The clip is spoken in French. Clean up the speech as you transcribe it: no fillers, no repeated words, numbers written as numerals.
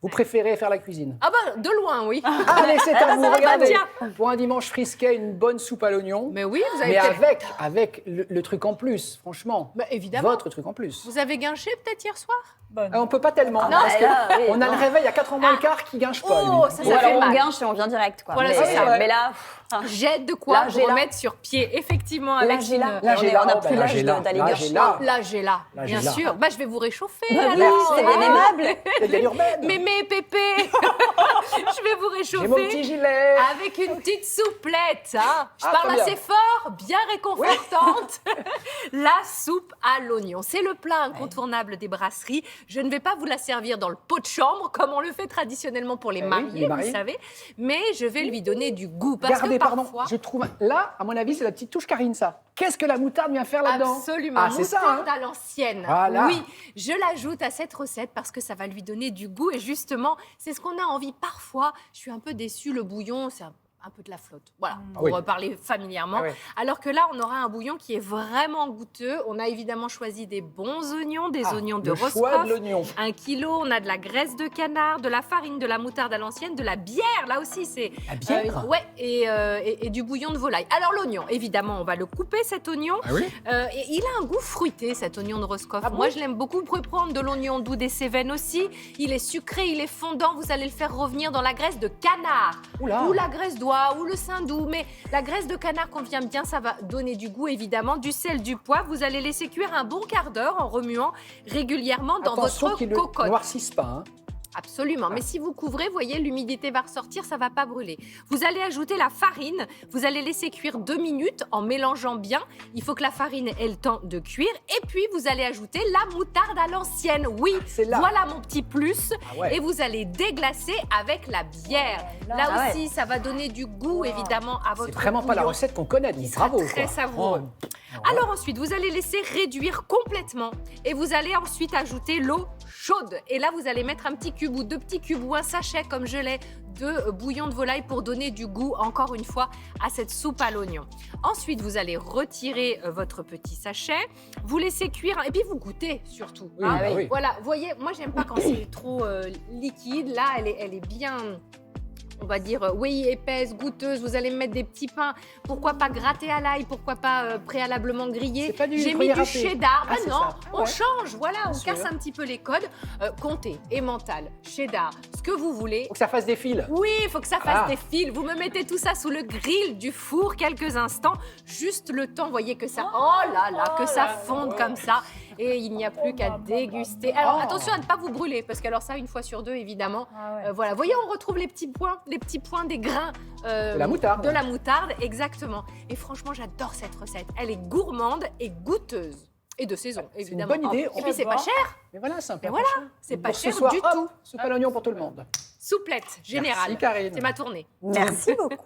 Vous préférez faire la cuisine? Ah bah, de loin, oui. Allez, c'est à vous, regardez. Tiens. Pour un dimanche frisquet, une bonne soupe à l'oignon. Mais oui, vous avez Mais peut-être... avec le truc en plus, franchement. Bah, évidemment. Votre truc en plus. Vous avez guinché peut-être hier soir? On peut pas tellement, Ah, parce que là, oui, on a non. le réveil à 4 ans moins le quart qui gâche pas, Oh, lui. ça Ou fait alors on mal. guinche et on vient direct, quoi. Voilà, mais, c'est ça. Mais là, J'ai de quoi Là, j'ai là. remettre sur pied, effectivement, là, avec j'ai là. Là, j'ai là. On n'a Oh, plus ben, là, l'âge j'ai là. d'aller Là, gâcher. j'ai là. Là, j'ai là, Là, bien j'ai là. sûr. Bah, je vais vous réchauffer, Oui, alors. c'est bien aimable. C'est bien urbaine. Mémé, Pépé, je vais vous J'ai mon petit réchauffer gilet. avec une petite souplette. Hein. Je Ah, parle très bien. assez fort, bien réconfortante. La soupe à l'oignon. C'est le plat incontournable des brasseries. Je ne vais pas vous la servir dans le pot de chambre, comme on le fait traditionnellement pour les Eh oui, mariés, les mariés. vous savez. Mais je vais lui donner du goût. Parce Regardez, que pardon, parfois... je trouve... Là, à mon avis, c'est la petite touche Karine, ça. Qu'est-ce que la moutarde vient faire là-dedans? Absolument. Ah, c'est ça, Moutarde hein. à l'ancienne. Voilà. Oui, je l'ajoute à cette recette parce que ça va lui donner du goût. Et justement, c'est ce qu'on a envie. Parfois, je suis un peu déçue, le bouillon, c'est un peu de la flotte. Voilà, pour Oui. parler familièrement. Ah oui. Alors que là, on aura un bouillon qui est vraiment goûteux. On a évidemment choisi des bons oignons, des Ah, oignons de le choix Roscoff. de l'oignon. 1 kilo, on a de la graisse de canard, de la farine, de la moutarde à l'ancienne, de la bière, là aussi c'est... La bière ouais, et du bouillon de volaille. Alors l'oignon, évidemment, on va le couper cet oignon. Ah oui? Et il a un goût fruité, cet oignon de Roscoff. Ah bon? Moi, je l'aime beaucoup. Vous pouvez prendre de l'oignon doux des Cévennes aussi. Il est sucré, il est fondant. Vous allez le faire revenir dans la graisse de canard. Oula. Ou la graisse d'oie, ou le sein doux. Mais la graisse de canard convient bien, ça va donner du goût, évidemment. Du sel, du poivre. Vous allez laisser cuire un bon quart d'heure en remuant régulièrement dans Attention votre qu'il ne cocotte. noircisse pas. Hein. Absolument, mais si vous couvrez, vous voyez, l'humidité va ressortir, ça va pas brûler. Vous allez ajouter la farine, vous allez laisser cuire 2 minutes en mélangeant bien. Il faut que la farine ait le temps de cuire. Et puis, vous allez ajouter la moutarde à l'ancienne. Oui, C'est là. voilà mon petit plus. Ah ouais. Et vous allez déglacer avec la bière. Là Ah aussi, ça va donner du goût, évidemment, à votre C'est vraiment pas la bouillon. recette qu'on connaît, donc Il sera bravo. très quoi. savoureux. Oh. Alors ensuite, vous allez laisser réduire complètement et vous allez ensuite ajouter l'eau chaude. Et là, vous allez mettre un petit cube ou 2 petits cubes ou un sachet comme je l'ai de bouillon de volaille pour donner du goût, encore une fois, à cette soupe à l'oignon. Ensuite, vous allez retirer votre petit sachet, vous laissez cuire et puis vous goûtez surtout. Oui, bah oui. Voilà, vous voyez, moi, j'aime pas quand c'est trop liquide. Là, elle est bien... On va dire, oui, épaisse, goûteuse, vous allez me mettre des petits pains, pourquoi pas grattés à l'ail, pourquoi pas préalablement grillés. C'est pas du J'ai mis gruyère du râpé. cheddar, Ah, ben c'est non, ça. on Ouais. change, voilà, on sûr. casse un petit peu les codes. Comté, emmental, cheddar, ce que vous voulez. Faut que ça fasse des fils. Oui, il faut que ça fasse Ah. des fils. Vous me mettez tout ça sous le grill du four quelques instants, juste le temps, voyez que ça, oh là là, que ça fonde comme ça. Et il n'y a plus qu'à déguster. Alors Oh. attention à ne pas vous brûler, parce que alors ça, une fois sur deux, évidemment. Ah ouais. Voilà, voyez, on retrouve les petits points des grains De la moutarde. de la moutarde, exactement. Et franchement, j'adore cette recette. Elle est gourmande et goûteuse. Et de saison, C'est une évidemment. bonne idée. Et puis, c'est pas cher. Mais voilà, c'est un peu Mais voilà, cher. c'est Donc, pas pour ce cher soir, du hop, tout. Soupe à l'oignon pour tout le monde. Souplette générale. Merci, Karine. C'est ma tournée. Merci beaucoup.